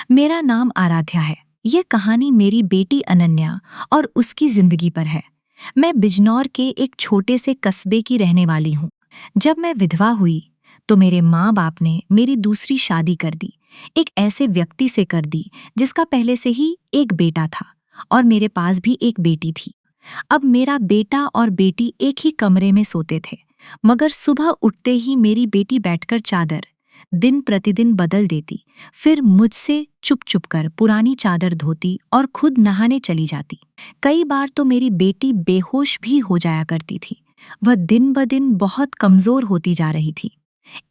मेरा नाम आराध्या है। ये कहानी मेरी बेटी अनन्या और उसकी जिंदगी पर है। मैं बिजनौर के एक छोटे से कस्बे की रहने वाली हूँ। जब मैं विधवा हुई तो मेरे माँ बाप ने मेरी दूसरी शादी कर दी। एक ऐसे व्यक्ति से कर दी जिसका पहले से ही एक बेटा था और मेरे पास भी एक बेटी थी। अब मेरा बेटा और बेटी एक ही कमरे में सोते थे, मगर सुबह उठते ही मेरी बेटी बैठकर चादर दिन प्रतिदिन बदल देती, फिर मुझसे चुप चुप कर पुरानी चादर धोती और खुद नहाने चली जाती। कई बार तो मेरी बेटी बेहोश भी हो जाया करती थी। वह दिन ब दिन बहुत कमजोर होती जा रही थी।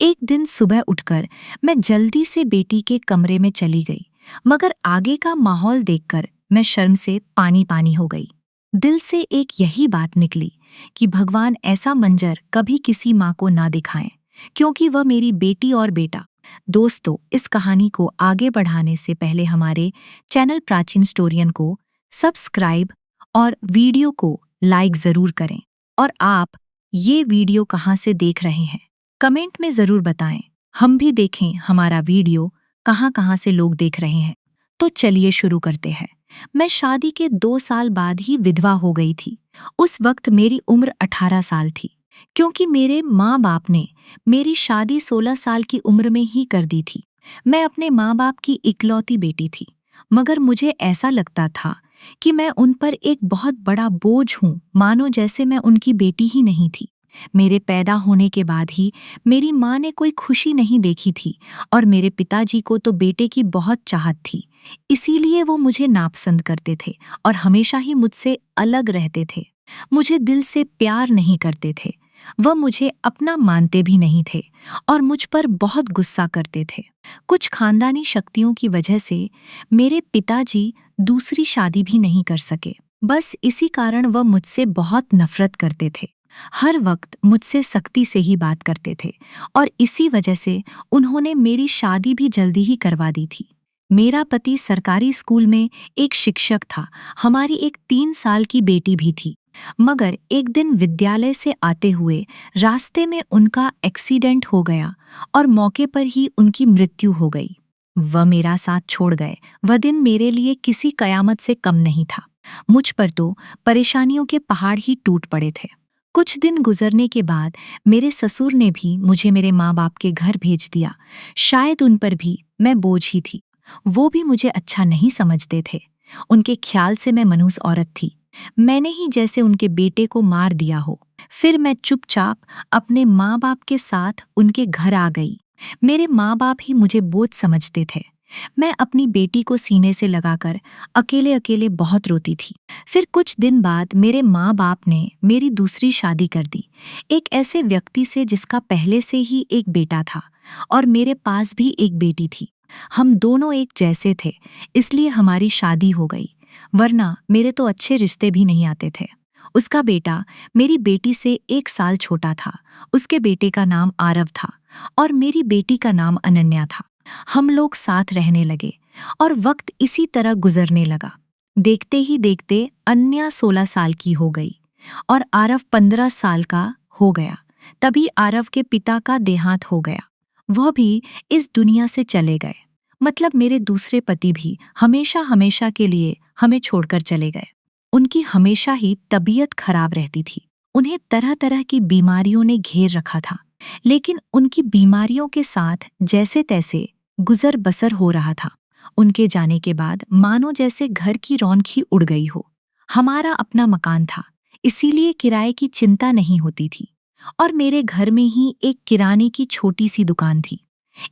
एक दिन सुबह उठकर मैं जल्दी से बेटी के कमरे में चली गई, मगर आगे का माहौल देखकर मैं शर्म से पानी पानी हो गई। दिल से एक यही बात निकली कि भगवान ऐसा मंजर कभी किसी माँ को ना दिखाएं, क्योंकि वह मेरी बेटी और बेटा। दोस्तों, इस कहानी को आगे बढ़ाने से पहले हमारे चैनल प्राचीन स्टोरियन को सब्सक्राइब और वीडियो को लाइक जरूर करें। और आप ये वीडियो कहाँ से देख रहे हैं, कमेंट में जरूर बताएं। हम भी देखें हमारा वीडियो कहाँ कहाँ से लोग देख रहे हैं। तो चलिए शुरू करते हैं। मैं शादी के 2 साल बाद ही विधवा हो गई थी। उस वक्त मेरी उम्र 18 साल थी, क्योंकि मेरे माँ बाप ने मेरी शादी 16 साल की उम्र में ही कर दी थी। मैं अपने माँ बाप की इकलौती बेटी थी, मगर मुझे ऐसा लगता था कि मैं उन पर एक बहुत बड़ा बोझ हूँ, मानो जैसे मैं उनकी बेटी ही नहीं थी। मेरे पैदा होने के बाद ही मेरी माँ ने कोई खुशी नहीं देखी थी और मेरे पिताजी को तो बेटे की बहुत चाहत थी। इसीलिए वो मुझे नापसंद करते थे और हमेशा ही मुझसे अलग रहते थे। मुझे दिल से प्यार नहीं करते थे। वह मुझे अपना मानते भी नहीं थे और मुझ पर बहुत गुस्सा करते थे। कुछ खानदानी शक्तियों की वजह से मेरे पिताजी दूसरी शादी भी नहीं कर सके। बस इसी कारण वह मुझसे बहुत नफरत करते थे। हर वक्त मुझसे सख्ती से ही बात करते थे और इसी वजह से उन्होंने मेरी शादी भी जल्दी ही करवा दी थी। मेरा पति सरकारी स्कूल में एक शिक्षक था। हमारी एक 3 साल की बेटी भी थी, मगर एक दिन विद्यालय से आते हुए रास्ते में उनका एक्सीडेंट हो गया और मौके पर ही उनकी मृत्यु हो गई। वह मेरा साथ छोड़ गए। वह दिन मेरे लिए किसी कयामत से कम नहीं था। मुझ पर तो परेशानियों के पहाड़ ही टूट पड़े थे। कुछ दिन गुजरने के बाद मेरे ससुर ने भी मुझे मेरे माँ बाप के घर भेज दिया। शायद उन पर भी मैं बोझ ही थी। वो भी मुझे अच्छा नहीं समझते थे। उनके ख्याल से मैं मनहूस औरत थी। मैंने ही जैसे उनके बेटे को मार दिया हो। फिर मैं चुपचाप अपने माँ बाप के साथ उनके घर आ गई। मेरे माँ बाप ही मुझे बोझ समझते थे। मैं अपनी बेटी को सीने से लगाकर अकेले अकेले बहुत रोती थी। फिर कुछ दिन बाद मेरे माँ बाप ने मेरी दूसरी शादी कर दी, एक ऐसे व्यक्ति से जिसका पहले से ही एक बेटा था और मेरे पास भी एक बेटी थी। हम दोनों एक जैसे थे, इसलिए हमारी शादी हो गई, वरना मेरे तो अच्छे रिश्ते भी नहीं आते थे। उसका बेटा मेरी बेटी से 1 साल छोटा था। उसके बेटे का नाम आरव था और मेरी बेटी का नाम अनन्या था। हम लोग साथ रहने लगे और वक्त इसी तरह गुजरने लगा। देखते ही देखते अनन्या 16 साल की हो गई और आरव 15 साल का हो गया। तभी आरव के पिता का देहांत हो गया। वह भी इस दुनिया से चले गए। मतलब मेरे दूसरे पति भी हमेशा हमेशा के लिए हमें छोड़कर चले गए। उनकी हमेशा ही तबीयत खराब रहती थी। उन्हें तरह तरह की बीमारियों ने घेर रखा था, लेकिन उनकी बीमारियों के साथ जैसे तैसे गुजर बसर हो रहा था। उनके जाने के बाद मानो जैसे घर की रौनक ही उड़ गई हो। हमारा अपना मकान था, इसीलिए किराए की चिंता नहीं होती थी और मेरे घर में ही एक किराने की छोटी सी दुकान थी।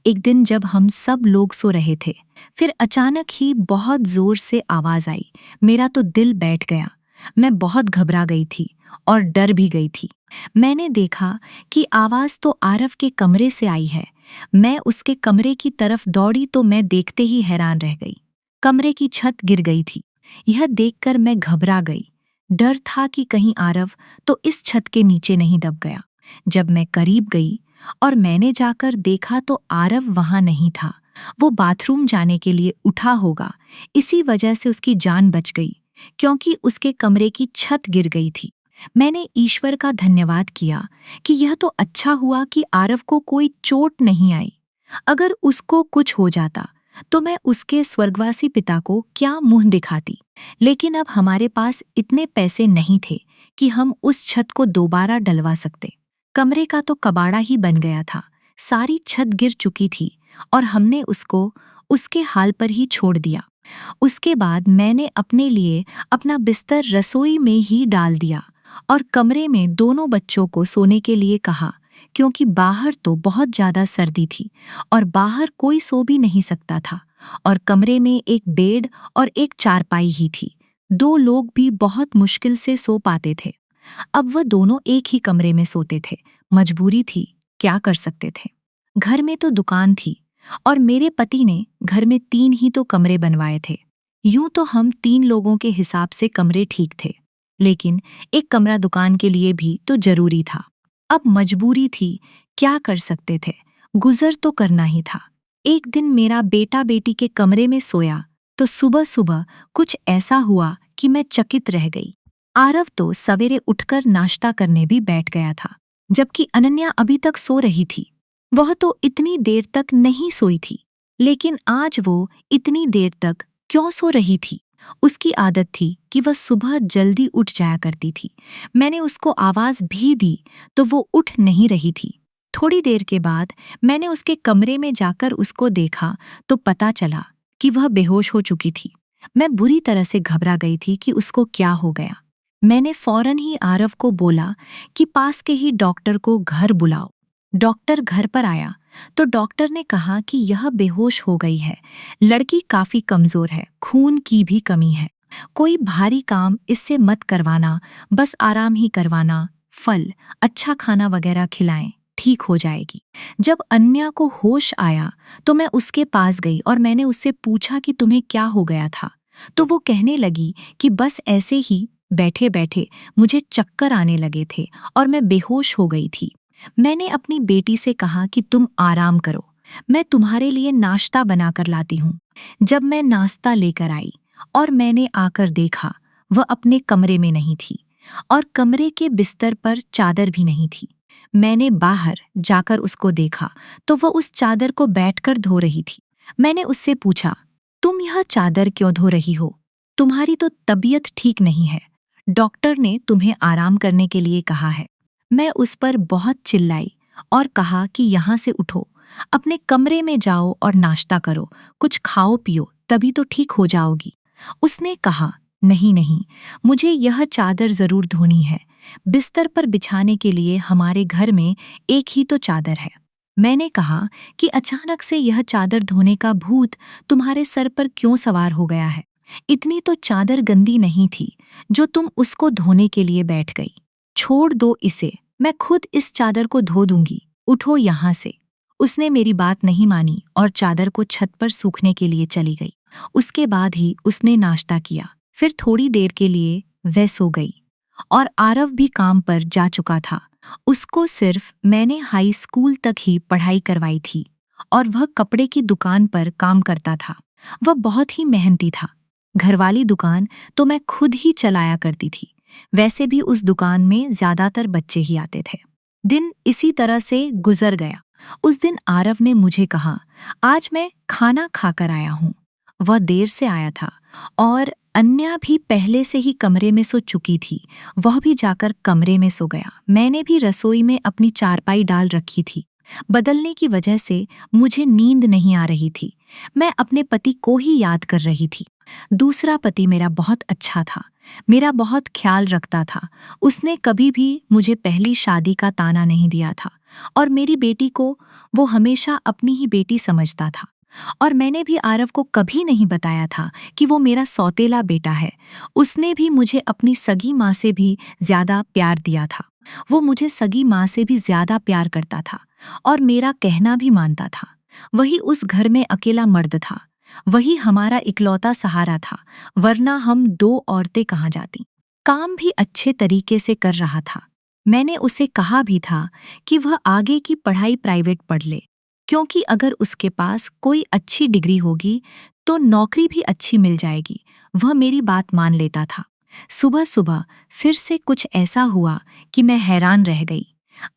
एक दिन जब हम सब लोग सो रहे थे, फिर अचानक ही बहुत जोर से आवाज आई। मेरा तो दिल बैठ गया। मैं बहुत घबरा गई थी और डर भी गई थी। मैंने देखा कि आवाज तो आरव के कमरे से आई है। मैं उसके कमरे की तरफ दौड़ी तो मैं देखते ही हैरान रह गई। कमरे की छत गिर गई थी। यह देखकर मैं घबरा गई। डर था कि कहीं आरव तो इस छत के नीचे नहीं दब गया। जब मैं करीब गई और मैंने जाकर देखा तो आरव वहां नहीं था। वो बाथरूम जाने के लिए उठा होगा, इसी वजह से उसकी जान बच गई, क्योंकि उसके कमरे की छत गिर गई थी। मैंने ईश्वर का धन्यवाद किया कि यह तो अच्छा हुआ कि आरव को कोई चोट नहीं आई। अगर उसको कुछ हो जाता तो मैं उसके स्वर्गवासी पिता को क्या मुंह दिखाती। लेकिन अब हमारे पास इतने पैसे नहीं थे कि हम उस छत को दोबारा डलवा सकते। कमरे का तो कबाड़ा ही बन गया था, सारी छत गिर चुकी थी और हमने उसको उसके हाल पर ही छोड़ दिया। उसके बाद मैंने अपने लिए अपना बिस्तर रसोई में ही डाल दिया और कमरे में दोनों बच्चों को सोने के लिए कहा, क्योंकि बाहर तो बहुत ज़्यादा सर्दी थी और बाहर कोई सो भी नहीं सकता था और कमरे में एक बेड और एक चारपाई ही थी। दो लोग भी बहुत मुश्किल से सो पाते थे। अब वह दोनों एक ही कमरे में सोते थे। मजबूरी थी, क्या कर सकते थे। घर में तो दुकान थी और मेरे पति ने घर में 3 ही तो कमरे बनवाए थे। यूं तो हम 3 लोगों के हिसाब से कमरे ठीक थे, लेकिन एक कमरा दुकान के लिए भी तो जरूरी था। अब मजबूरी थी, क्या कर सकते थे, गुजर तो करना ही था। एक दिन मेरा बेटा बेटी के कमरे में सोया तो सुबह सुबह कुछ ऐसा हुआ कि मैं चकित रह गई। आरव तो सवेरे उठकर नाश्ता करने भी बैठ गया था, जबकि अनन्या अभी तक सो रही थी। वह तो इतनी देर तक नहीं सोई थी, लेकिन आज वो इतनी देर तक क्यों सो रही थी? उसकी आदत थी कि वह सुबह जल्दी उठ जाया करती थी। मैंने उसको आवाज भी दी तो वो उठ नहीं रही थी। थोड़ी देर के बाद मैंने उसके कमरे में जाकर उसको देखा तो पता चला कि वह बेहोश हो चुकी थी। मैं बुरी तरह से घबरा गई थी कि उसको क्या हो गया। मैंने फौरन ही आरव को बोला कि पास के ही डॉक्टर को घर बुलाओ। डॉक्टर घर पर आया तो डॉक्टर ने कहा कि यह बेहोश हो गई है। लड़की काफी कमजोर है, खून की भी कमी है। कोई भारी काम इससे मत करवाना, बस आराम ही करवाना, फल, अच्छा खाना वगैरह खिलाएं, ठीक हो जाएगी। जब अन्या को होश आया तो मैं उसके पास गई और मैंने उससे पूछा कि तुम्हें क्या हो गया था। तो वो कहने लगी कि बस ऐसे ही बैठे बैठे मुझे चक्कर आने लगे थे और मैं बेहोश हो गई थी। मैंने अपनी बेटी से कहा कि तुम आराम करो, मैं तुम्हारे लिए नाश्ता बनाकर लाती हूँ। जब मैं नाश्ता लेकर आई और मैंने आकर देखा, वह अपने कमरे में नहीं थी और कमरे के बिस्तर पर चादर भी नहीं थी। मैंने बाहर जाकर उसको देखा तो वह उस चादर को बैठकर धो रही थी। मैंने उससे पूछा, तुम यह चादर क्यों धो रही हो? तुम्हारी तो तबीयत ठीक नहीं है, डॉक्टर ने तुम्हें आराम करने के लिए कहा है। मैं उस पर बहुत चिल्लाई और कहा कि यहाँ से उठो, अपने कमरे में जाओ और नाश्ता करो, कुछ खाओ पियो, तभी तो ठीक हो जाओगी। उसने कहा, नहीं नहीं, मुझे यह चादर जरूर धोनी है। बिस्तर पर बिछाने के लिए हमारे घर में एक ही तो चादर है। मैंने कहा कि अचानक से यह चादर धोने का भूत तुम्हारे सर पर क्यों सवार हो गया है? इतनी तो चादर गंदी नहीं थी जो तुम उसको धोने के लिए बैठ गई। छोड़ दो इसे, मैं खुद इस चादर को धो दूंगी, उठो यहाँ से। उसने मेरी बात नहीं मानी और चादर को छत पर सूखने के लिए चली गई। उसके बाद ही उसने नाश्ता किया, फिर थोड़ी देर के लिए वह सो गई और आरव भी काम पर जा चुका था। उसको सिर्फ मैंने हाई स्कूल तक ही पढ़ाई करवाई थी और वह कपड़े की दुकान पर काम करता था। वह बहुत ही मेहनती था। घरवाली दुकान तो मैं खुद ही चलाया करती थी। वैसे भी उस दुकान में ज्यादातर बच्चे ही आते थे। दिन इसी तरह से गुजर गया। उस दिन आरव ने मुझे कहा, आज मैं खाना खाकर आया हूँ। वह देर से आया था और अन्या भी पहले से ही कमरे में सो चुकी थी। वह भी जाकर कमरे में सो गया। मैंने भी रसोई में अपनी चारपाई डाल रखी थी। बदलने की वजह से मुझे नींद नहीं आ रही थी। मैं अपने पति को ही याद कर रही थी। दूसरा पति मेरा बहुत अच्छा था, मेरा बहुत ख्याल रखता था। उसने कभी भी मुझे पहली शादी का ताना नहीं दिया था और मेरी बेटी को वो हमेशा अपनी ही बेटी समझता था। और मैंने भी आरव को कभी नहीं बताया था कि वो मेरा सौतेला बेटा है। उसने भी मुझे अपनी सगी माँ से भी ज्यादा प्यार दिया था। वो मुझे सगी माँ से भी ज्यादा प्यार करता था और मेरा कहना भी मानता था। वही उस घर में अकेला मर्द था, वही हमारा इकलौता सहारा था, वरना हम 2 औरतें कहाँ जाती। काम भी अच्छे तरीके से कर रहा था। मैंने उसे कहा भी था कि वह आगे की पढ़ाई प्राइवेट पढ़ ले, क्योंकि अगर उसके पास कोई अच्छी डिग्री होगी तो नौकरी भी अच्छी मिल जाएगी। वह मेरी बात मान लेता था। सुबह सुबह फिर से कुछ ऐसा हुआ कि मैं हैरान रह गई।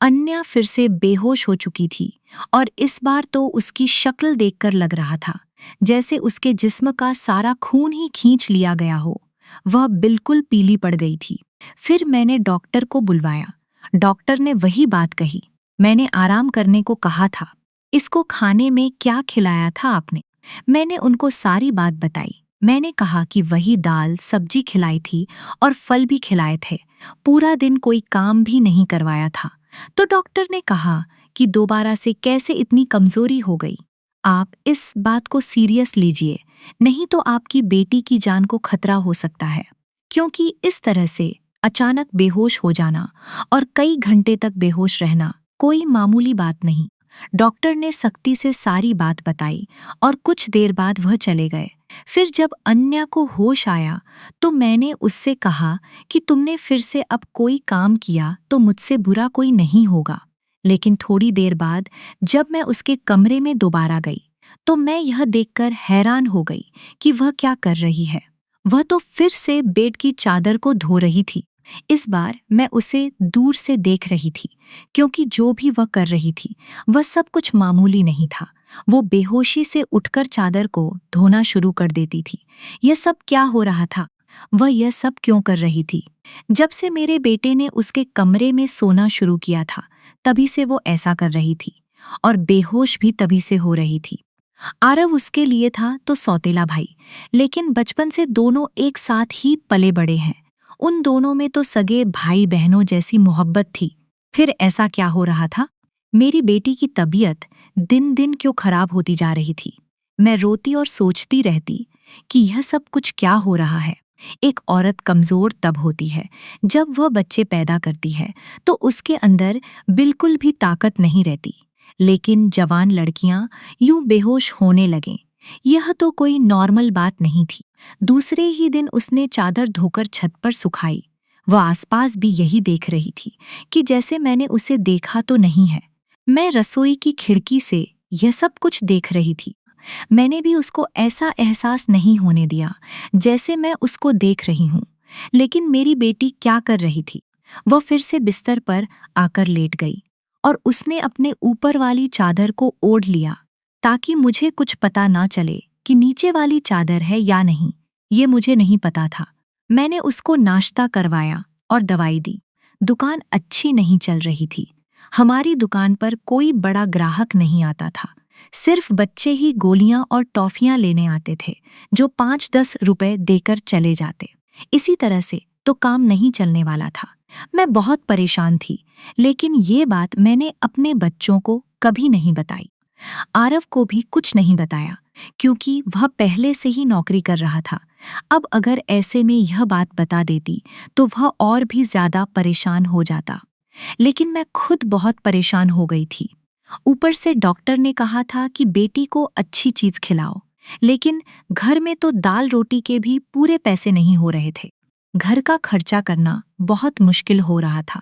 अन्या फिर से बेहोश हो चुकी थी और इस बार तो उसकी शक्ल देखकर लग रहा था जैसे उसके जिस्म का सारा खून ही खींच लिया गया हो। वह बिल्कुल पीली पड़ गई थी। फिर मैंने डॉक्टर को बुलवाया। डॉक्टर ने वही बात कही। मैंने आराम करने को कहा था। इसको खाने में क्या खिलाया था आपने? मैंने उनको सारी बात बताई। मैंने कहा कि वही दाल सब्जी खिलाई थी और फल भी खिलाए थे। पूरा दिन कोई काम भी नहीं करवाया था। तो डॉक्टर ने कहा कि दोबारा से कैसे इतनी कमजोरी हो गई। आप इस बात को सीरियस लीजिए, नहीं तो आपकी बेटी की जान को खतरा हो सकता है। क्योंकि इस तरह से अचानक बेहोश हो जाना और कई घंटे तक बेहोश रहना कोई मामूली बात नहीं। डॉक्टर ने सख्ती से सारी बात बताई और कुछ देर बाद वह चले गए। फिर जब अन्या को होश आया तो मैंने उससे कहा कि तुमने फिर से अब कोई काम किया तो मुझसे बुरा कोई नहीं होगा। लेकिन थोड़ी देर बाद जब मैं उसके कमरे में दोबारा गई तो मैं यह देखकर हैरान हो गई कि वह क्या कर रही है। वह तो फिर से बेड की चादर को धो रही थी। इस बार मैं उसे दूर से देख रही थी, क्योंकि जो भी वह कर रही थी वह सब कुछ मामूली नहीं था। वो बेहोशी से उठकर चादर को धोना शुरू कर देती थी। यह सब क्या हो रहा था? वह यह सब क्यों कर रही थी? जब से मेरे बेटे ने उसके कमरे में सोना शुरू किया था, तभी से वो ऐसा कर रही थी और बेहोश भी तभी से हो रही थी। आरव उसके लिए था तो सौतेला भाई, लेकिन बचपन से दोनों एक साथ ही पले बड़े हैं। उन दोनों में तो सगे भाई बहनों जैसी मोहब्बत थी। फिर ऐसा क्या हो रहा था? मेरी बेटी की तबीयत दिन दिन क्यों खराब होती जा रही थी। मैं रोती और सोचती रहती कि यह सब कुछ क्या हो रहा है। एक औरत कमजोर तब होती है जब वह बच्चे पैदा करती है, तो उसके अंदर बिल्कुल भी ताकत नहीं रहती। लेकिन जवान लड़कियां यूं बेहोश होने लगें, यह तो कोई नॉर्मल बात नहीं थी। दूसरे ही दिन उसने चादर धोकर छत पर सुखाई। वह आसपास भी यही देख रही थी कि जैसे मैंने उसे देखा तो नहीं है। मैं रसोई की खिड़की से यह सब कुछ देख रही थी। मैंने भी उसको ऐसा एहसास नहीं होने दिया जैसे मैं उसको देख रही हूँ। लेकिन मेरी बेटी क्या कर रही थी? वह फिर से बिस्तर पर आकर लेट गई और उसने अपने ऊपर वाली चादर को ओढ़ लिया, ताकि मुझे कुछ पता ना चले कि नीचे वाली चादर है या नहीं। ये मुझे नहीं पता था। मैंने उसको नाश्ता करवाया और दवाई दी। दुकान अच्छी नहीं चल रही थी। हमारी दुकान पर कोई बड़ा ग्राहक नहीं आता था। सिर्फ बच्चे ही गोलियां और टॉफियां लेने आते थे, जो 5-10 रुपए देकर चले जाते। इसी तरह से तो काम नहीं चलने वाला था। मैं बहुत परेशान थी, लेकिन ये बात मैंने अपने बच्चों को कभी नहीं बताई। आरव को भी कुछ नहीं बताया, क्योंकि वह पहले से ही नौकरी कर रहा था। अब अगर ऐसे में यह बात बता देती तो वह और भी ज्यादा परेशान हो जाता। लेकिन मैं खुद बहुत परेशान हो गई थी। ऊपर से डॉक्टर ने कहा था कि बेटी को अच्छी चीज खिलाओ, लेकिन घर में तो दाल रोटी के भी पूरे पैसे नहीं हो रहे थे। घर का खर्चा करना बहुत मुश्किल हो रहा था।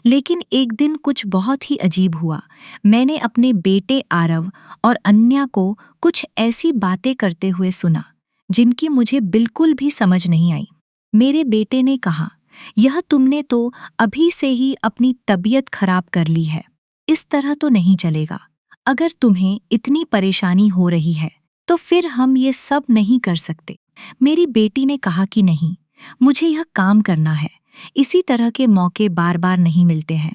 लेकिन एक दिन कुछ बहुत ही अजीब हुआ। मैंने अपने बेटे आरव और अन्या को कुछ ऐसी बातें करते हुए सुना जिनकी मुझे बिल्कुल भी समझ नहीं आई। मेरे बेटे ने कहा, यह तुमने तो अभी से ही अपनी तबीयत खराब कर ली है। इस तरह तो नहीं चलेगा। अगर तुम्हें इतनी परेशानी हो रही है तो फिर हम ये सब नहीं कर सकते। मेरी बेटी ने कहा कि नहीं, मुझे यह काम करना है। इसी तरह के मौके बार बार नहीं मिलते हैं।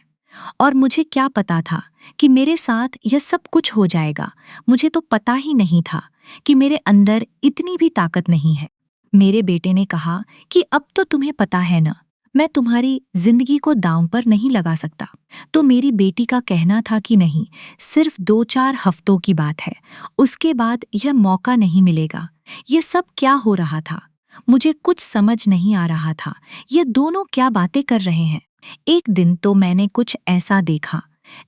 और मुझे क्या पता था कि मेरे साथ यह सब कुछ हो जाएगा। मुझे तो पता ही नहीं था कि मेरे अंदर इतनी भी ताकत नहीं है। मेरे बेटे ने कहा कि अब तो तुम्हें पता है ना, मैं तुम्हारी जिंदगी को दांव पर नहीं लगा सकता। तो मेरी बेटी का कहना था कि नहीं, सिर्फ 2-4 हफ्तों की बात है, उसके बाद यह मौका नहीं मिलेगा। ये सब क्या हो रहा था? मुझे कुछ समझ नहीं आ रहा था। ये दोनों क्या बातें कर रहे हैं? एक दिन तो मैंने कुछ ऐसा देखा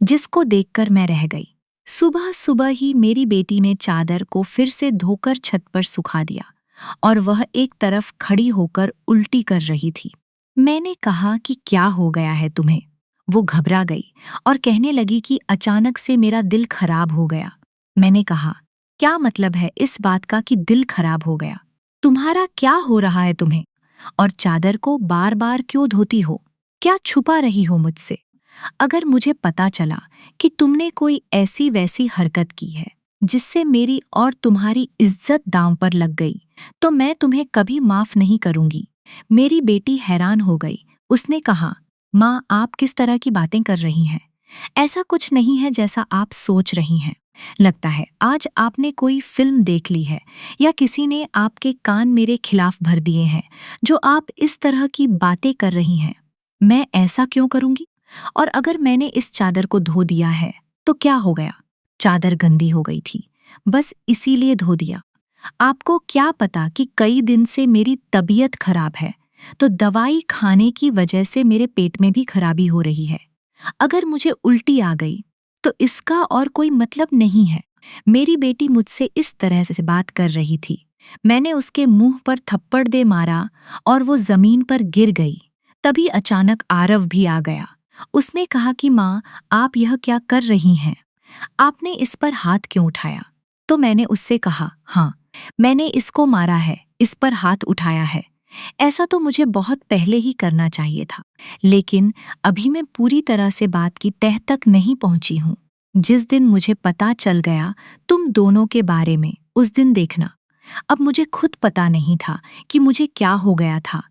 जिसको देखकर मैं रह गई। सुबह सुबह ही मेरी बेटी ने चादर को फिर से धोकर छत पर सुखा दिया और वह एक तरफ खड़ी होकर उल्टी कर रही थी। मैंने कहा कि क्या हो गया है तुम्हें? वो घबरा गई और कहने लगी कि अचानक से मेरा दिल खराब हो गया। मैंने कहा, क्या मतलब है इस बात का कि दिल खराब हो गया? तुम्हारा क्या हो रहा है तुम्हें? और चादर को बार बार क्यों धोती हो? क्या छुपा रही हो मुझसे? अगर मुझे पता चला कि तुमने कोई ऐसी वैसी हरकत की है जिससे मेरी और तुम्हारी इज्जत दांव पर लग गई, तो मैं तुम्हें कभी माफ नहीं करूंगी। मेरी बेटी हैरान हो गई। उसने कहा, माँ, आप किस तरह की बातें कर रही हैं? ऐसा कुछ नहीं है जैसा आप सोच रही हैं। लगता है आज आपने कोई फिल्म देख ली है या किसी ने आपके कान मेरे खिलाफ भर दिए हैं, जो आप इस तरह की बातें कर रही हैं। मैं ऐसा क्यों करूंगी? और अगर मैंने इस चादर को धो दिया है तो क्या हो गया? चादर गंदी हो गई थी, बस इसीलिए धो दिया। आपको क्या पता कि कई दिन से मेरी तबीयत खराब है, तो दवाई खाने की वजह से मेरे पेट में भी खराबी हो रही है। अगर मुझे उल्टी आ गई तो इसका और कोई मतलब नहीं है। मेरी बेटी मुझसे इस तरह से बात कर रही थी। मैंने उसके मुंह पर थप्पड़ दे मारा और वो जमीन पर गिर गई। तभी अचानक आरव भी आ गया। उसने कहा कि माँ, आप यह क्या कर रही हैं? आपने इस पर हाथ क्यों उठाया? तो मैंने उससे कहा, हाँ, मैंने इसको मारा है, इस पर हाथ उठाया है। ऐसा तो मुझे बहुत पहले ही करना चाहिए था, लेकिन अभी मैं पूरी तरह से बात की तह तक नहीं पहुंची हूँ। जिस दिन मुझे पता चल गया तुम दोनों के बारे में, उस दिन देखना। अब मुझे खुद पता नहीं था कि मुझे क्या हो गया था।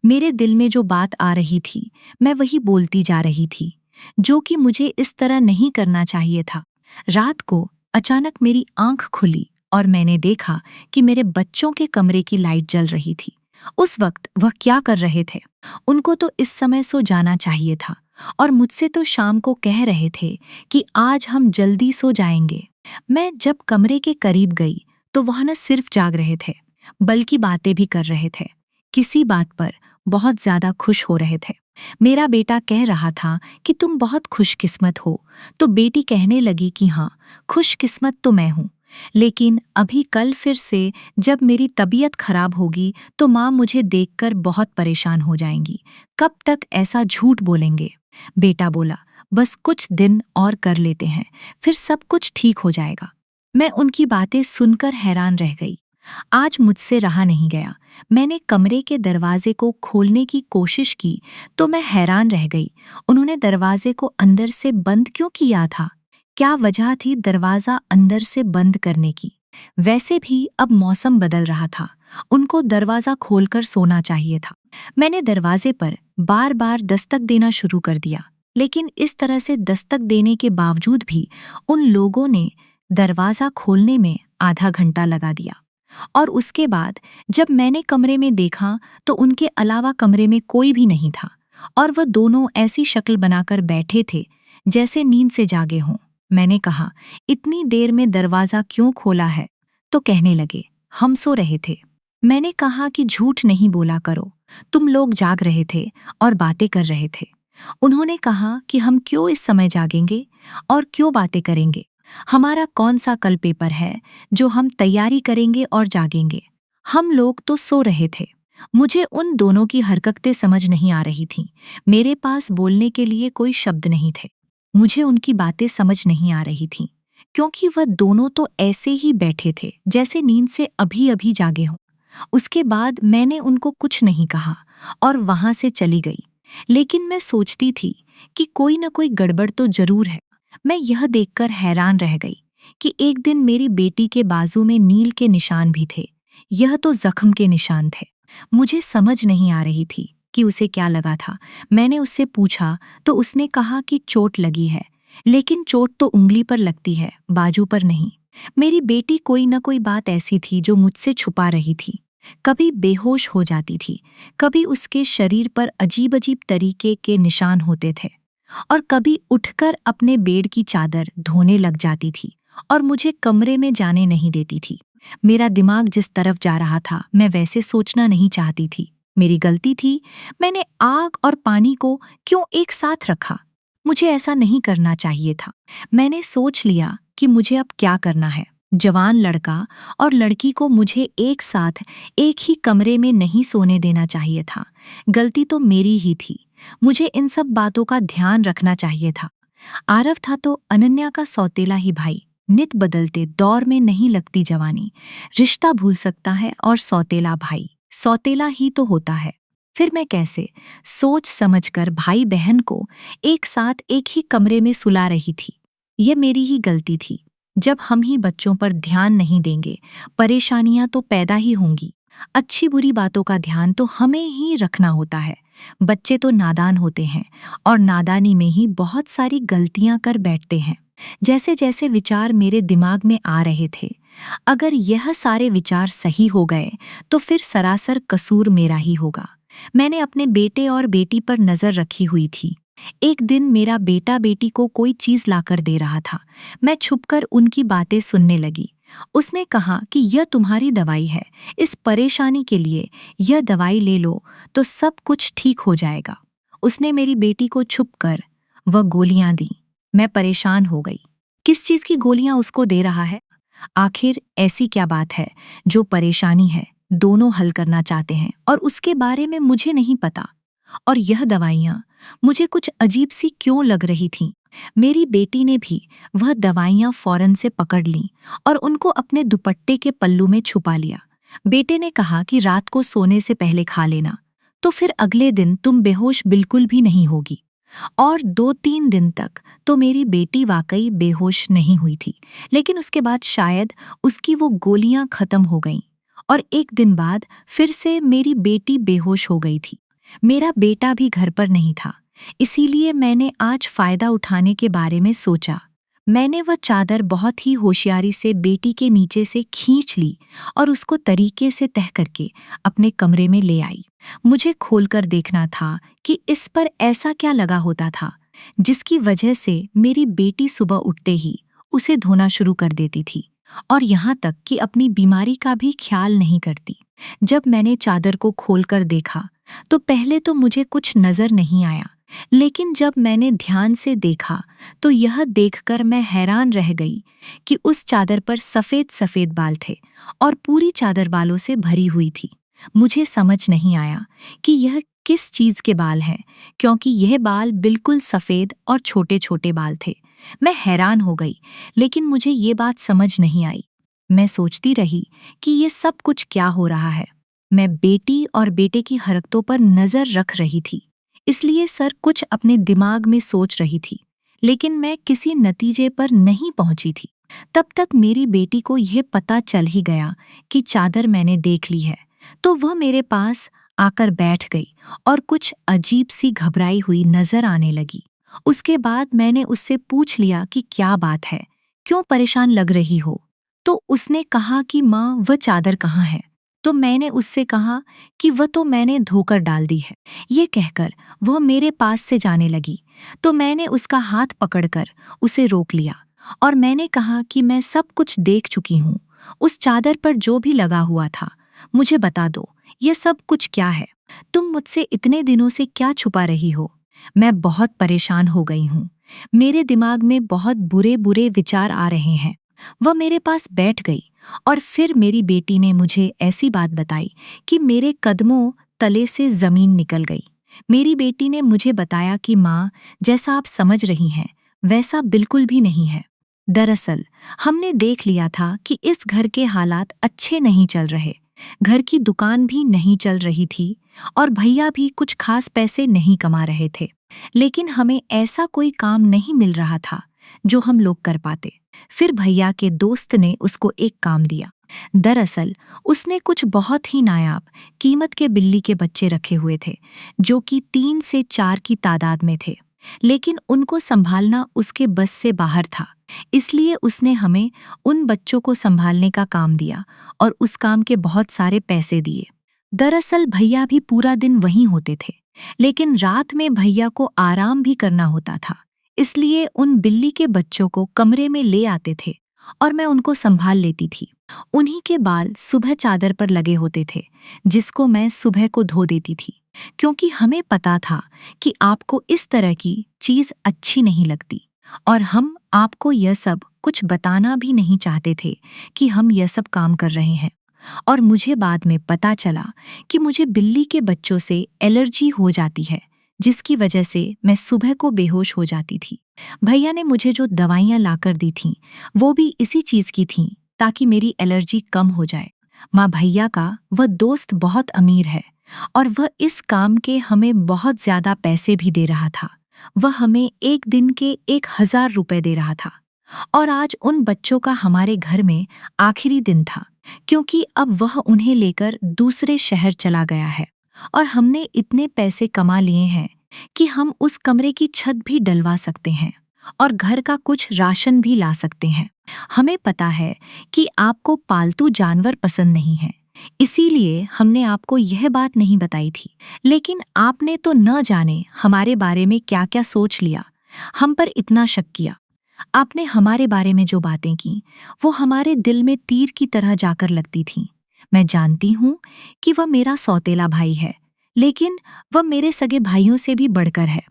मेरे दिल में जो बात आ रही थी, मैं वही बोलती जा रही थी, जो कि मुझे इस तरह नहीं करना चाहिए था। रात को अचानक मेरी आंख खुली और मैंने देखा कि मेरे बच्चों के कमरे की लाइट जल रही थी। उस वक्त वह क्या कर रहे थे? उनको तो इस समय सो जाना चाहिए था और मुझसे तो शाम को कह रहे थे कि आज हम जल्दी सो जाएंगे। मैं जब कमरे के करीब गई तो वह न सिर्फ जाग रहे थे, बल्कि बातें भी कर रहे थे। किसी बात पर बहुत ज्यादा खुश हो रहे थे। मेरा बेटा कह रहा था कि तुम बहुत खुशकिस्मत हो, तो बेटी कहने लगी कि हाँ, खुशकिस्मत तो मैं हूँ, लेकिन अभी कल फिर से जब मेरी तबीयत खराब होगी तो माँ मुझे देखकर बहुत परेशान हो जाएंगी। कब तक ऐसा झूठ बोलेंगे? बेटा बोला, बस कुछ दिन और कर लेते हैं, फिर सब कुछ ठीक हो जाएगा। मैं उनकी बातें सुनकर हैरान रह गई। आज मुझसे रहा नहीं गया। मैंने कमरे के दरवाजे को खोलने की कोशिश की तो मैं हैरान रह गई। उन्होंने दरवाजे को अंदर से बंद क्यों किया था? क्या वजह थी दरवाजा अंदर से बंद करने की? वैसे भी अब मौसम बदल रहा था, उनको दरवाजा खोलकर सोना चाहिए था। मैंने दरवाजे पर बार बार दस्तक देना शुरू कर दिया, लेकिन इस तरह से दस्तक देने के बावजूद भी उन लोगों ने दरवाजा खोलने में आधा घंटा लगा दिया। और उसके बाद जब मैंने कमरे में देखा तो उनके अलावा कमरे में कोई भी नहीं था और वह दोनों ऐसी शक्ल बनाकर बैठे थे जैसे नींद से जागे हों। मैंने कहा, इतनी देर में दरवाजा क्यों खोला है? तो कहने लगे, हम सो रहे थे। मैंने कहा कि झूठ नहीं बोला करो, तुम लोग जाग रहे थे और बातें कर रहे थे। उन्होंने कहा कि हम क्यों इस समय जागेंगे और क्यों बातें करेंगे? हमारा कौन सा कल पेपर है जो हम तैयारी करेंगे और जागेंगे? हम लोग तो सो रहे थे। मुझे उन दोनों की हरकतें समझ नहीं आ रही थीं। मेरे पास बोलने के लिए कोई शब्द नहीं थे। मुझे उनकी बातें समझ नहीं आ रही थीं, क्योंकि वह दोनों तो ऐसे ही बैठे थे जैसे नींद से अभी अभी जागे हों। उसके बाद मैंने उनको कुछ नहीं कहा और वहां से चली गई। लेकिन मैं सोचती थी कि कोई न कोई गड़बड़ तो जरूर है। मैं यह देखकर हैरान रह गई कि एक दिन मेरी बेटी के बाजू में नील के निशान भी थे। यह तो जख्म के निशान थे। मुझे समझ नहीं आ रही थी कि उसे क्या लगा था। मैंने उससे पूछा तो उसने कहा कि चोट लगी है, लेकिन चोट तो उंगली पर लगती है, बाजू पर नहीं। मेरी बेटी कोई न कोई बात ऐसी थी जो मुझसे छुपा रही थी। कभी बेहोश हो जाती थी, कभी उसके शरीर पर अजीब अजीब तरीके के निशान होते थे, और कभी उठकर अपने बेड की चादर धोने लग जाती थी और मुझे कमरे में जाने नहीं देती थी। मेरा दिमाग जिस तरफ जा रहा था मैं वैसे सोचना नहीं चाहती थी। मेरी गलती थी। मैंने आग और पानी को क्यों एक साथ रखा? मुझे ऐसा नहीं करना चाहिए था। मैंने सोच लिया कि मुझे अब क्या करना है। जवान लड़का और लड़की को मुझे एक साथ एक ही कमरे में नहीं सोने देना चाहिए था। गलती तो मेरी ही थी। मुझे इन सब बातों का ध्यान रखना चाहिए था। आरव था तो अनन्या का सौतेला ही भाई। नित बदलते दौर में नहीं लगती जवानी। रिश्ता भूल सकता है और सौतेला भाई सौतेला ही तो होता है। फिर मैं कैसे सोच समझकर भाई बहन को एक साथ एक ही कमरे में सुला रही थी? ये मेरी ही गलती थी। जब हम ही बच्चों पर ध्यान नहीं देंगे, परेशानियां तो पैदा ही होंगी। अच्छी बुरी बातों का ध्यान तो हमें ही रखना होता है। बच्चे तो नादान होते हैं और नादानी में ही बहुत सारी गलतियां कर बैठते हैं। जैसे जैसे विचार मेरे दिमाग में आ रहे थे, अगर यह सारे विचार सही हो गए तो फिर सरासर कसूर मेरा ही होगा। मैंने अपने बेटे और बेटी पर नजर रखी हुई थी। एक दिन मेरा बेटा बेटी को कोई चीज लाकर दे रहा था। मैं छुपकर उनकी बातें सुनने लगी। उसने कहा कि यह तुम्हारी दवाई है, इस परेशानी के लिए यह दवाई ले लो तो सब कुछ ठीक हो जाएगा। उसने मेरी बेटी को छुपकर वह गोलियां दी। मैं परेशान हो गई। किस चीज की गोलियां उसको दे रहा है? आखिर ऐसी क्या बात है जो परेशानी है दोनों हल करना चाहते हैं और उसके बारे में मुझे नहीं पता। और यह दवाइयाँ मुझे कुछ अजीब सी क्यों लग रही थीं। मेरी बेटी ने भी वह दवाइयाँ फौरन से पकड़ लीं और उनको अपने दुपट्टे के पल्लू में छुपा लिया। बेटे ने कहा कि रात को सोने से पहले खा लेना, तो फिर अगले दिन तुम बेहोश बिल्कुल भी नहीं होगी। और 2-3 दिन तक तो मेरी बेटी वाकई बेहोश नहीं हुई थी, लेकिन उसके बाद शायद उसकी वो गोलियां खत्म हो गईं और एक दिन बाद फिर से मेरी बेटी बेहोश हो गई थी। मेरा बेटा भी घर पर नहीं था, इसीलिए मैंने आज फायदा उठाने के बारे में सोचा। मैंने वह चादर बहुत ही होशियारी से बेटी के नीचे से खींच ली और उसको तरीके से तह करके अपने कमरे में ले आई। मुझे खोलकर देखना था कि इस पर ऐसा क्या लगा होता था जिसकी वजह से मेरी बेटी सुबह उठते ही उसे धोना शुरू कर देती थी और यहाँ तक कि अपनी बीमारी का भी ख्याल नहीं करती। जब मैंने चादर को खोलकर देखा तो पहले तो मुझे कुछ नजर नहीं आया, लेकिन जब मैंने ध्यान से देखा तो यह देखकर मैं हैरान रह गई कि उस चादर पर सफेद सफेद बाल थे और पूरी चादर बालों से भरी हुई थी। मुझे समझ नहीं आया कि यह किस चीज के बाल हैं, क्योंकि यह बाल बिल्कुल सफेद और छोटे छोटे बाल थे। मैं हैरान हो गई, लेकिन मुझे ये बात समझ नहीं आई। मैं सोचती रही कि ये सब कुछ क्या हो रहा है। मैं बेटी और बेटे की हरकतों पर नजर रख रही थी, इसलिए सर कुछ अपने दिमाग में सोच रही थी, लेकिन मैं किसी नतीजे पर नहीं पहुंची थी। तब तक मेरी बेटी को यह पता चल ही गया कि चादर मैंने देख ली है, तो वह मेरे पास आकर बैठ गई और कुछ अजीब सी घबराई हुई नजर आने लगी। उसके बाद मैंने उससे पूछ लिया कि क्या बात है, क्यों परेशान लग रही हो? तो उसने कहा कि माँ, वह चादर कहाँ है? तो मैंने उससे कहा कि वह तो मैंने धोकर डाल दी है। ये कहकर वह मेरे पास से जाने लगी, तो मैंने उसका हाथ पकड़कर उसे रोक लिया और मैंने कहा कि मैं सब कुछ देख चुकी हूँ। उस चादर पर जो भी लगा हुआ था, मुझे बता दो, ये सब कुछ क्या है? तुम मुझसे इतने दिनों से क्या छुपा रही हो? मैं बहुत परेशान हो गई हूँ। मेरे दिमाग में बहुत बुरे बुरे विचार आ रहे हैं। वह मेरे पास बैठ गई और फिर मेरी बेटी ने मुझे ऐसी बात बताई कि मेरे कदमों तले से जमीन निकल गई। मेरी बेटी ने मुझे बताया कि माँ, जैसा आप समझ रही हैं वैसा बिल्कुल भी नहीं है। दरअसल हमने देख लिया था कि इस घर के हालात अच्छे नहीं चल रहे। घर की दुकान भी नहीं चल रही थी और भैया भी कुछ खास पैसे नहीं कमा रहे थे, लेकिन हमें ऐसा कोई काम नहीं मिल रहा था जो हम लोग कर पाते। फिर भैया के दोस्त ने उसको एक काम दिया। दरअसल उसने कुछ बहुत ही नायाब कीमत के बिल्ली के बच्चे रखे हुए थे, जो कि 3 से 4 की तादाद में थे, लेकिन उनको संभालना उसके बस से बाहर था। इसलिए उसने हमें उन बच्चों को संभालने का काम दिया और उस काम के बहुत सारे पैसे दिए। दरअसल भैया भी पूरा दिन वहीं होते थे, लेकिन रात में भैया को आराम भी करना होता था, इसलिए उन बिल्ली के बच्चों को कमरे में ले आते थे और मैं उनको संभाल लेती थी। उन्हीं के बाल सुबह चादर पर लगे होते थे, जिसको मैं सुबह को धो देती थी, क्योंकि हमें पता था कि आपको इस तरह की चीज अच्छी नहीं लगती और हम आपको यह सब कुछ बताना भी नहीं चाहते थे कि हम यह सब काम कर रहे हैं। और मुझे बाद में पता चला कि मुझे बिल्ली के बच्चों से एलर्जी हो जाती है, जिसकी वजह से मैं सुबह को बेहोश हो जाती थी। भैया ने मुझे जो दवाइयाँ लाकर दी थीं, वो भी इसी चीज़ की थीं, ताकि मेरी एलर्जी कम हो जाए। माँ, भैया का वह दोस्त बहुत अमीर है और वह इस काम के हमें बहुत ज़्यादा पैसे भी दे रहा था। वह हमें एक दिन के 1000 रुपए दे रहा था और आज उन बच्चों का हमारे घर में आखिरी दिन था, क्योंकि अब वह उन्हें लेकर दूसरे शहर चला गया है और हमने इतने पैसे कमा लिए हैं कि हम उस कमरे की छत भी डलवा सकते हैं और घर का कुछ राशन भी ला सकते हैं। हमें पता है कि आपको पालतू जानवर पसंद नहीं है, इसीलिए हमने आपको यह बात नहीं बताई थी, लेकिन आपने तो न जाने हमारे बारे में क्या क्या सोच लिया, हम पर इतना शक किया। आपने हमारे बारे में जो बातें की वो हमारे दिल में तीर की तरह जाकर लगती थीं। मैं जानती हूँ कि वह मेरा सौतेला भाई है, लेकिन वह मेरे सगे भाइयों से भी बढ़कर है।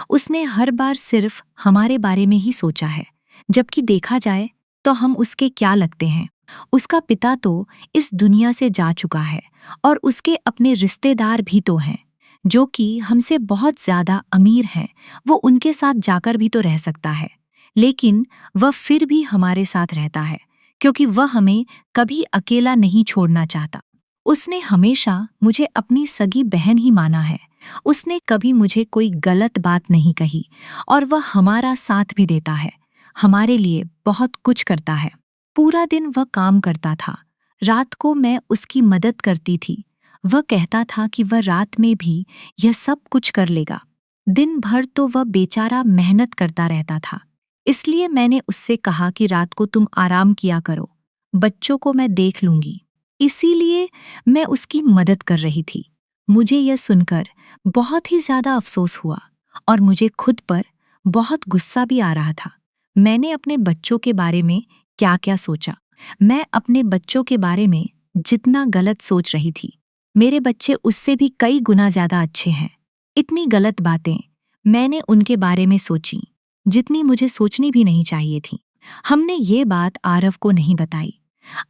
उसने हर बार सिर्फ हमारे बारे में ही सोचा है, जबकि देखा जाए तो हम उसके क्या लगते हैं। उसका पिता तो इस दुनिया से जा चुका है और उसके अपने रिश्तेदार भी तो हैं, जो कि हमसे बहुत ज्यादा अमीर हैं। वो उनके साथ जाकर भी तो रह सकता है, लेकिन वह फिर भी हमारे साथ रहता है, क्योंकि वह हमें कभी अकेला नहीं छोड़ना चाहता। उसने हमेशा मुझे अपनी सगी बहन ही माना है। उसने कभी मुझे कोई गलत बात नहीं कही और वह हमारा साथ भी देता है, हमारे लिए बहुत कुछ करता है। पूरा दिन वह काम करता था, रात को मैं उसकी मदद करती थी। वह कहता था कि वह रात में भी यह सब कुछ कर लेगा। दिन भर तो वह बेचारा मेहनत करता रहता था, इसलिए मैंने उससे कहा कि रात को तुम आराम किया करो, बच्चों को मैं देख लूंगी। इसीलिए मैं उसकी मदद कर रही थी। मुझे यह सुनकर बहुत ही ज्यादा अफसोस हुआ और मुझे खुद पर बहुत गुस्सा भी आ रहा था। मैंने अपने बच्चों के बारे में क्या क्या सोचा। मैं अपने बच्चों के बारे में जितना गलत सोच रही थी, मेरे बच्चे उससे भी कई गुना ज्यादा अच्छे हैं। इतनी गलत बातें मैंने उनके बारे में सोची जितनी मुझे सोचनी भी नहीं चाहिए थी। हमने ये बात आरव को नहीं बताई।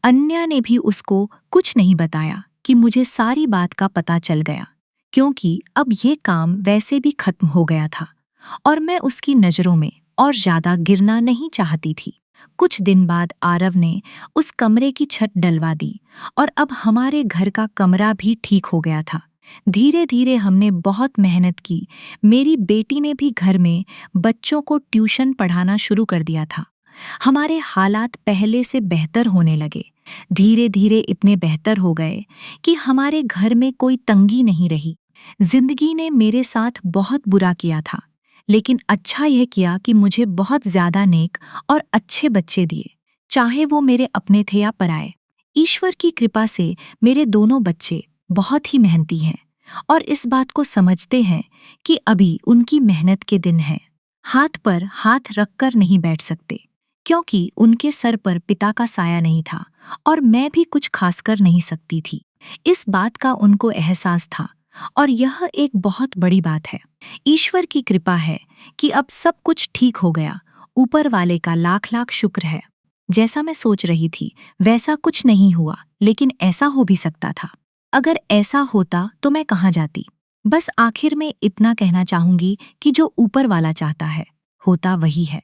अन्या ने भी उसको कुछ नहीं बताया कि मुझे सारी बात का पता चल गया, क्योंकि अब ये काम वैसे भी खत्म हो गया था और मैं उसकी नज़रों में और ज्यादा गिरना नहीं चाहती थी। कुछ दिन बाद आरव ने उस कमरे की छत डलवा दी और अब हमारे घर का कमरा भी ठीक हो गया था। धीरे धीरे हमने बहुत मेहनत की। मेरी बेटी ने भी घर में बच्चों को ट्यूशन पढ़ाना शुरू कर दिया था। हमारे हालात पहले से बेहतर होने लगे। धीरे धीरे इतने बेहतर हो गए कि हमारे घर में कोई तंगी नहीं रही। जिंदगी ने मेरे साथ बहुत बुरा किया था, लेकिन अच्छा यह किया कि मुझे बहुत ज्यादा नेक और अच्छे बच्चे दिए, चाहे वो मेरे अपने थे या पराए। ईश्वर की कृपा से मेरे दोनों बच्चे बहुत ही मेहनती हैं और इस बात को समझते हैं कि अभी उनकी मेहनत के दिन हैं। हाथ पर हाथ रखकर नहीं बैठ सकते, क्योंकि उनके सर पर पिता का साया नहीं था और मैं भी कुछ खास कर नहीं सकती थी। इस बात का उनको एहसास था और यह एक बहुत बड़ी बात है। ईश्वर की कृपा है कि अब सब कुछ ठीक हो गया। ऊपर वाले का लाख लाख शुक्र है। जैसा मैं सोच रही थी वैसा कुछ नहीं हुआ, लेकिन ऐसा हो भी सकता था। अगर ऐसा होता तो मैं कहाँ जाती। बस आखिर में इतना कहना चाहूंगी कि जो ऊपर वाला चाहता है होता वही है।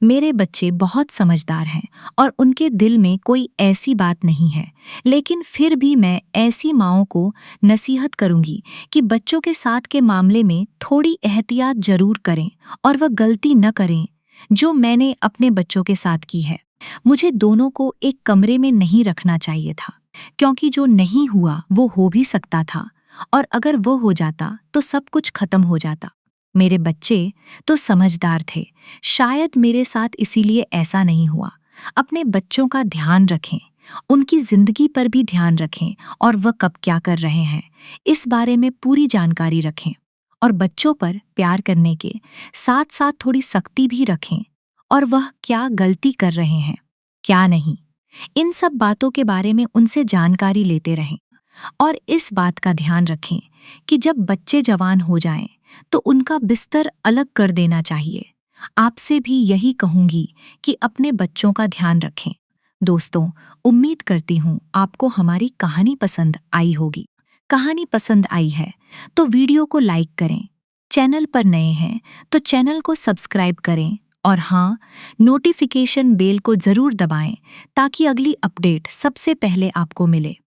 मेरे बच्चे बहुत समझदार हैं और उनके दिल में कोई ऐसी बात नहीं है, लेकिन फिर भी मैं ऐसी माँओं को नसीहत करूंगी कि बच्चों के साथ के मामले में थोड़ी एहतियात जरूर करें और वह गलती न करें जो मैंने अपने बच्चों के साथ की है। मुझे दोनों को एक कमरे में नहीं रखना चाहिए था, क्योंकि जो नहीं हुआ वो हो भी सकता था और अगर वो हो जाता तो सब कुछ खत्म हो जाता। मेरे बच्चे तो समझदार थे, शायद मेरे साथ इसीलिए ऐसा नहीं हुआ। अपने बच्चों का ध्यान रखें, उनकी जिंदगी पर भी ध्यान रखें और वह कब क्या कर रहे हैं इस बारे में पूरी जानकारी रखें और बच्चों पर प्यार करने के साथ साथ थोड़ी सख्ती भी रखें और वह क्या गलती कर रहे हैं क्या नहीं, इन सब बातों के बारे में उनसे जानकारी लेते रहें। और इस बात का ध्यान रखें कि जब बच्चे जवान हो जाएं तो उनका बिस्तर अलग कर देना चाहिए। आपसे भी यही कहूंगी कि अपने बच्चों का ध्यान रखें। दोस्तों, उम्मीद करती हूँ आपको हमारी कहानी पसंद आई होगी। कहानी पसंद आई है तो वीडियो को लाइक करें, चैनल पर नए हैं तो चैनल को सब्सक्राइब करें और हाँ, नोटिफिकेशन बेल को ज़रूर दबाएं ताकि अगली अपडेट सबसे पहले आपको मिले।